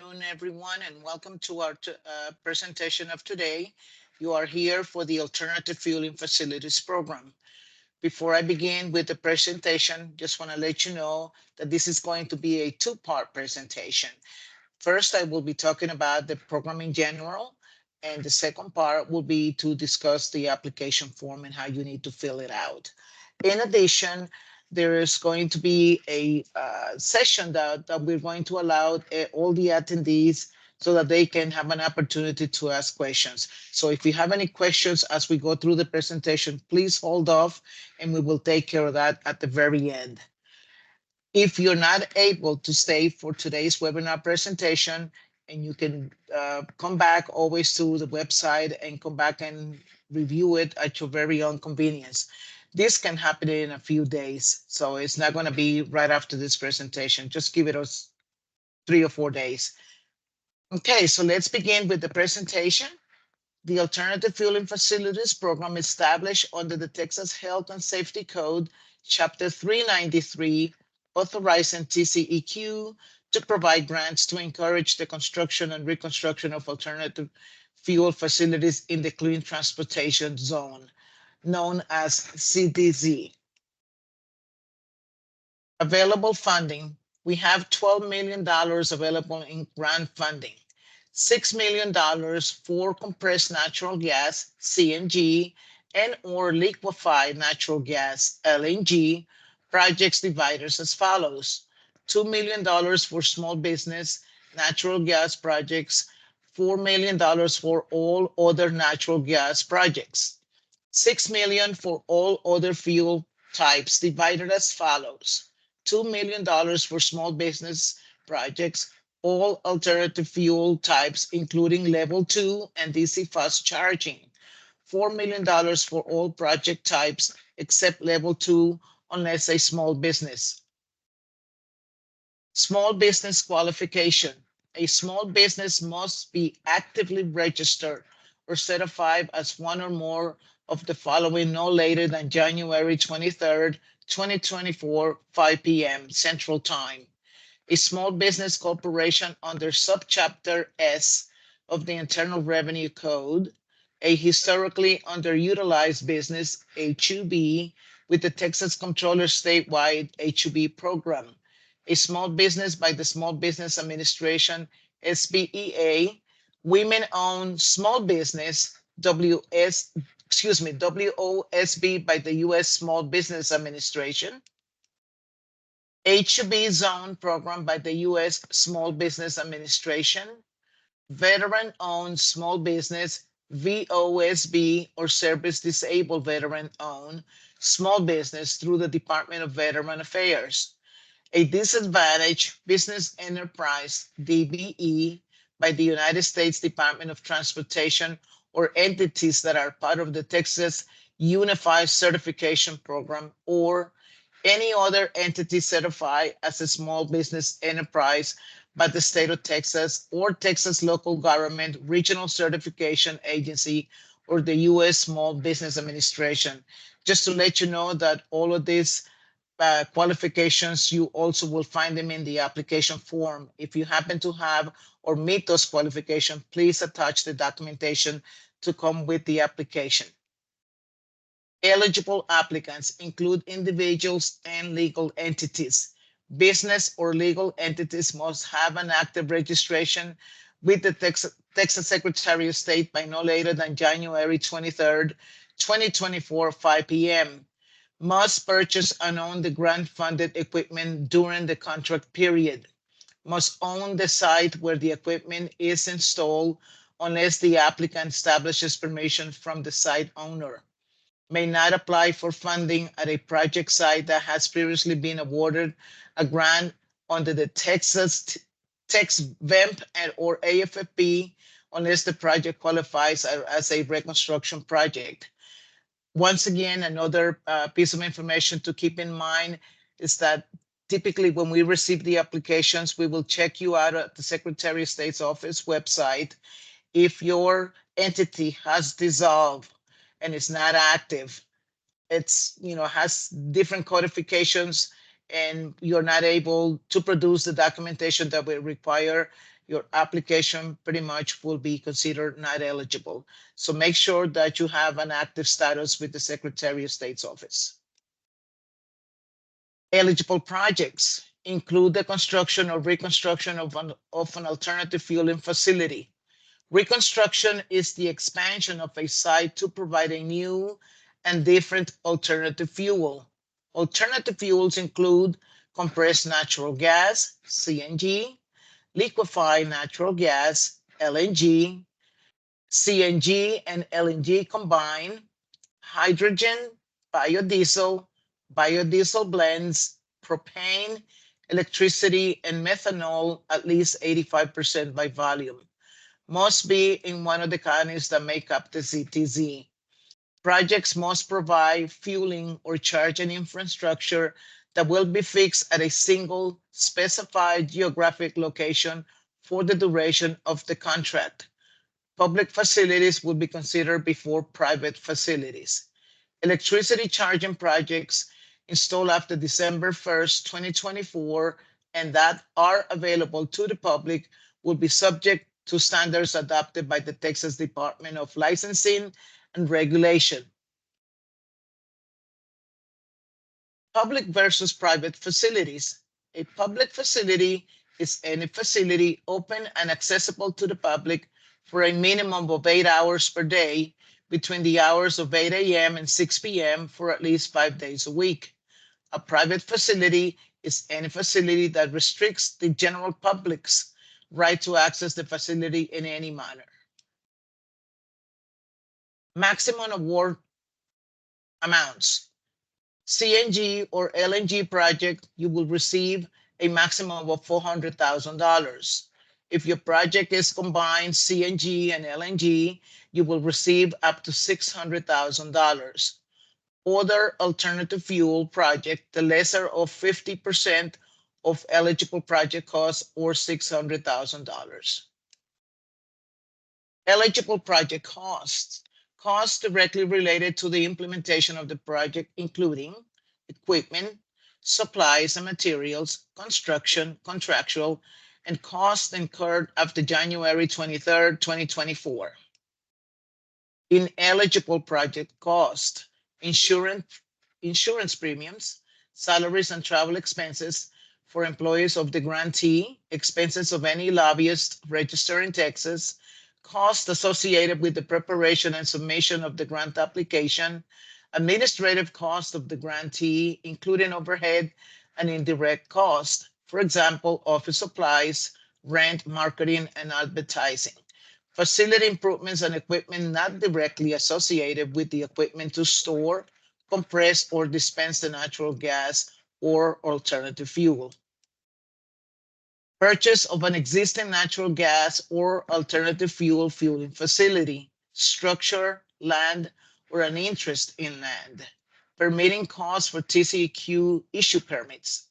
afternoon, everyone, and welcome to our presentation of today. You are here for the Alternative Fueling Facilities Program. Before I begin with the presentation, just want to let you know that this is going to be a two-part presentation. First, I will be talking about the program in general, and the second part will be to discuss the application form and how you need to fill it out. In addition, there is going to be a session that we're going to allow all the attendees so that they can have an opportunity to ask questions. So if you have any questions as we go through the presentation, please hold off and we will take care of that at the very end. If you're not able to stay for today's webinar presentation, and you can come back always to the website and come back and review it at your very own convenience. This can happen in a few days, so it's not going to be right after this presentation. Just give it us 3 or 4 days. Okay, so let's begin with the presentation. The Alternative Fueling Facilities Program established under the Texas Health and Safety Code, Chapter 393, authorizing TCEQ to provide grants to encourage the construction and reconstruction of alternative fuel facilities in the clean transportation zone, known as CDZ. Available funding, we have $12 million available in grant funding. $6 million for compressed natural gas, CNG, and or liquefied natural gas, LNG, projects divided as follows. $2 million for small business natural gas projects, $4 million for all other natural gas projects, $6 million for all other fuel types divided as follows. $2 million for small business projects, all alternative fuel types, including level 2 and DC fast charging. $4 million for all project types except level 2 unless a small business. Small business qualification. A small business must be actively registered or certified as one or more of the following no later than January 23rd, 2024, 5 p.m. Central Time. A small business corporation under Subchapter S of the Internal Revenue Code, a historically underutilized business, HUB, with the Texas Comptroller statewide HUB program, a small business by the Small Business Administration, SBEA, women-owned small business, WOSB by the U.S. Small Business Administration, HUB zone program by the U.S. Small Business Administration, veteran-owned small business, VOSB, or service disabled veteran-owned small business through the Department of Veteran Affairs, a disadvantaged business enterprise, DBE, by the United States Department of Transportation or entities that are part of the Texas Unified Certification Program, or any other entity certified as a small business enterprise by the state of Texas or Texas local government regional certification agency or the U.S. Small Business Administration. Just to let you know that all of these qualifications, you also will find them in the application form. If you happen to have or meet those qualifications, please attach the documentation to come with the application. Eligible applicants include individuals and legal entities. Business or legal entities must have an active registration with the Texas Secretary of State by no later than January 23rd, 2024, 5 p.m. Must purchase and own the grant-funded equipment during the contract period. Must own the site where the equipment is installed unless the applicant establishes permission from the site owner. May not apply for funding at a project site that has previously been awarded a grant under the Texas VEMP or AFFP unless the project qualifies as a reconstruction project. Once again, another piece of information to keep in mind is that typically when we receive the applications, we will check you out at the Secretary of State's office website. If your entity has dissolved and is not active, it's, has different codifications and you're not able to produce the documentation that we require, your application pretty much will be considered not eligible. So make sure that you have an active status with the Secretary of State's office. Eligible projects include the construction or reconstruction of an alternative fueling facility. Reconstruction is the expansion of a site to provide a new and different alternative fuel. Alternative fuels include compressed natural gas, CNG, liquefied natural gas, LNG, CNG and LNG combined, hydrogen, biodiesel, biodiesel blends, propane, electricity, and methanol at least 85% by volume. Must be in one of the counties that make up the CTZ. Projects must provide fueling or charging infrastructure that will be fixed at a single specified geographic location for the duration of the contract. Public facilities will be considered before private facilities. Electricity charging projects installed after December 1st, 2024, and that are available to the public will be subject to standards adopted by the Texas Department of Licensing and Regulation. Public versus private facilities. A public facility is any facility open and accessible to the public for a minimum of 8 hours per day between the hours of 8 a.m. and 6 p.m. for at least 5 days a week. A private facility is any facility that restricts the general public's right to access the facility in any manner. Maximum award amounts. CNG or LNG project, you will receive a maximum of $400,000. If your project is combined CNG and LNG, you will receive up to $600,000. Other alternative fuel project, the lesser of 50% of eligible project costs or $600,000. Eligible project costs. Costs directly related to the implementation of the project, including equipment, supplies and materials, construction, contractual, and costs incurred after January 23rd, 2024. Ineligible project cost, insurance premiums, salaries and travel expenses for employees of the grantee, expenses of any lobbyist registered in Texas, costs associated with the preparation and submission of the grant application, administrative cost of the grantee, including overhead and indirect cost, for example, office supplies, rent, marketing, and advertising. Facility improvements and equipment not directly associated with the equipment to store, compress, or dispense the natural gas or alternative fuel. Purchase of an existing natural gas or alternative fuel fueling facility, structure, land, or an interest in land. Permitting costs for TCEQ issue permits.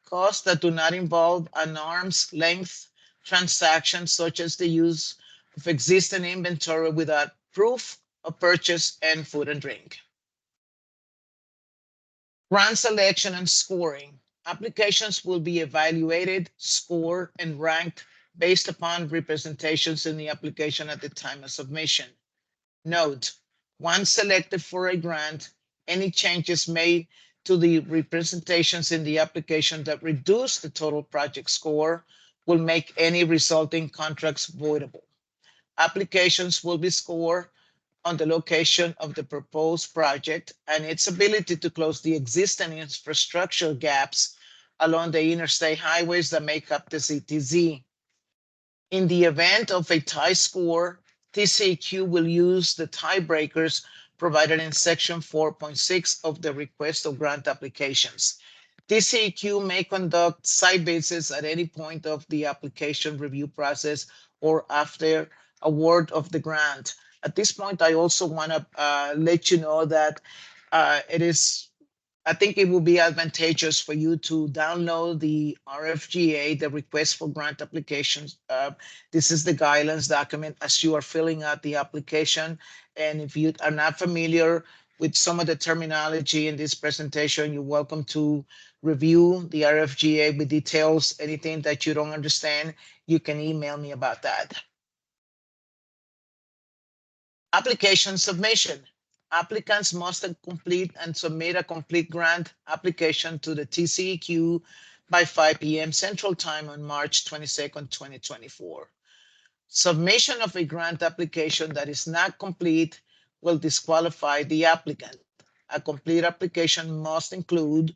Costs that do not involve an arm's length transaction, such as the use of existing inventory without proof of purchase, and food and drink. Grant selection and scoring. Applications will be evaluated, scored, and ranked based upon representations in the application at the time of submission. Note, once selected for a grant, any changes made to the representations in the application that reduce the total project score will make any resulting contracts voidable. Applications will be scored on the location of the proposed project and its ability to close the existing infrastructure gaps along the interstate highways that make up the CTZ. In the event of a tie score, TCEQ will use the tiebreakers provided in section 4.6 of the request of grant applications. TCEQ may conduct site visits at any point of the application review process or after award of the grant. At this point, I also want to let you know that I think it will be advantageous for you to download the RFGA, the request for grant applications. This is the guidelines document as you are filling out the application. And if you are not familiar with some of the terminology in this presentation. You're welcome to review the RFGA with details. Anything that you don't understand, you can email me about that. Application submission. Applicants must complete and submit a complete grant application to the TCEQ by 5 p.m. Central Time on March 22nd, 2024. Submission of a grant application that is not complete will disqualify the applicant. A complete application must include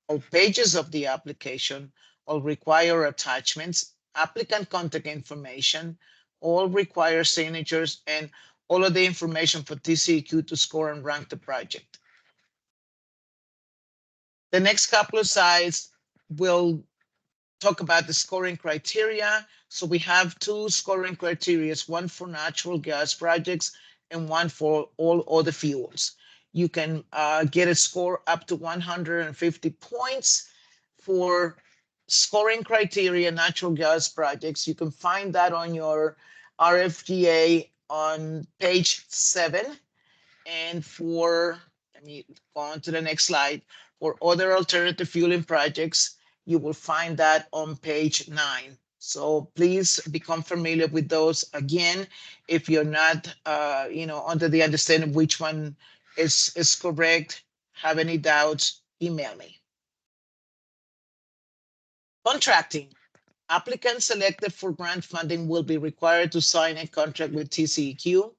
all pages of the application, all required attachments, applicant contact information, all required signatures, and all of the information for TCEQ to score and rank the project. The next couple of slides will talk about the scoring criteria. So we have two scoring criteria, one for natural gas projects and one for all other fuels. You can get a score up to 150 points for scoring criteria natural gas projects. You can find that on your RFGA on page 7. And for, let me go on to the next slide. For other alternative fueling projects, you will find that on page 9. So please become familiar with those. Again, if you're not, under the understanding which one is correct, have any doubts, email me. Contracting. Applicants selected for grant funding will be required to sign a contract with TCEQ.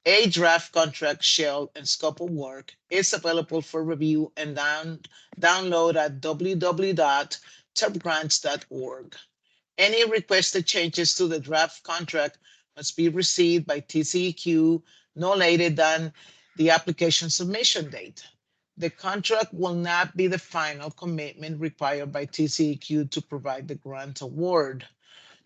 A draft contract shell and scope of work is available for review and download at www.terpgrants.org. Any requested changes to the draft contract must be received by TCEQ no later than the application submission date. The contract will not be the final commitment required by TCEQ to provide the grant award.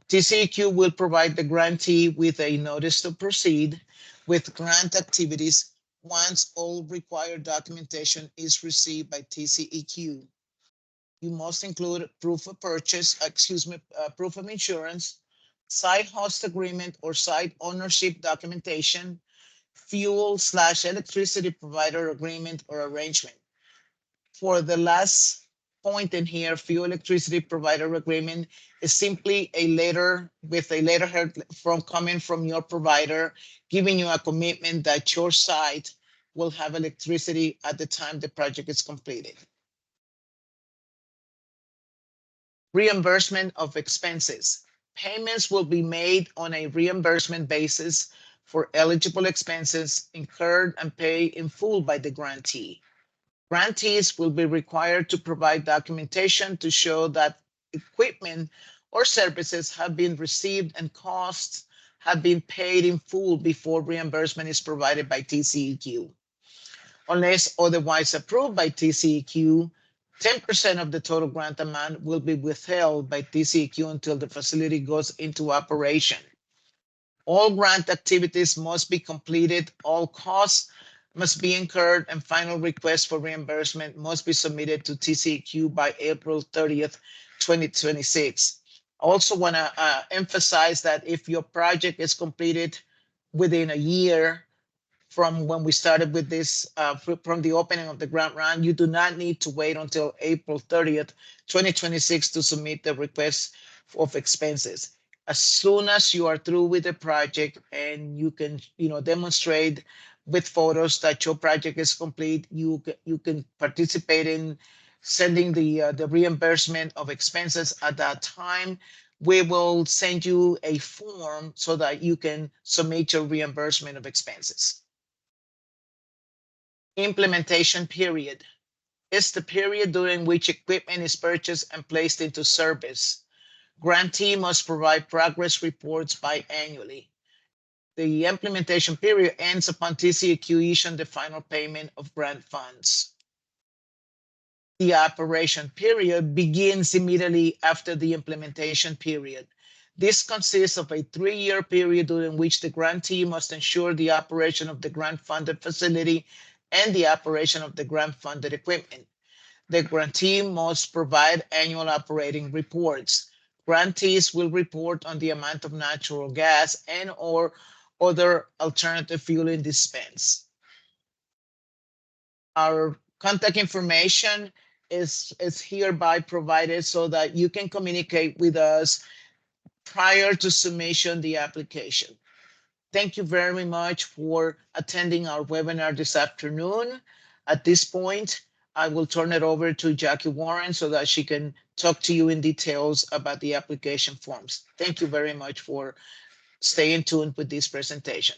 TCEQ will provide the grantee with a notice to proceed with grant activities once all required documentation is received by TCEQ. You must include proof of purchase, proof of insurance, site host agreement or site ownership documentation, fuel/electricity provider agreement or arrangement. For the last point in here, fuel electricity provider agreement is simply a letter with a letterhead coming from your provider, giving you a commitment that your site will have electricity at the time the project is completed. Reimbursement of expenses. Payments will be made on a reimbursement basis for eligible expenses incurred and paid in full by the grantee. Grantees will be required to provide documentation to show that equipment or services have been received and costs have been paid in full before reimbursement is provided by TCEQ. Unless otherwise approved by TCEQ, 10% of the total grant amount will be withheld by TCEQ until the facility goes into operation. All grant activities must be completed, all costs must be incurred, and final request for reimbursement must be submitted to TCEQ by April 30th, 2026. I also want to emphasize that if your project is completed within a year from when we started with this, from the opening of the grant round, you do not need to wait until April 30th, 2026 to submit the request of expenses. As soon as you are through with the project and you can, demonstrate with photos that your project is complete, you can participate in sending the reimbursement of expenses at that time. We will send you a form so that you can submit your reimbursement of expenses. Implementation period is the period during which equipment is purchased and placed into service. Grantee must provide progress reports biannually. The implementation period ends upon TCEQ issuing the final payment of grant funds. The operation period begins immediately after the implementation period. This consists of a 3-year period during which the grantee must ensure the operation of the grant-funded facility and the operation of the grant-funded equipment. The grantee must provide annual operating reports. Grantees will report on the amount of natural gas and or other alternative fueling dispensed. Our contact information is hereby provided so that you can communicate with us prior to submission the application. Thank you very much for attending our webinar this afternoon. At this point, I will turn it over to Jackie Warren so that she can talk to you in details about the application forms. Thank you very much for staying tuned with this presentation.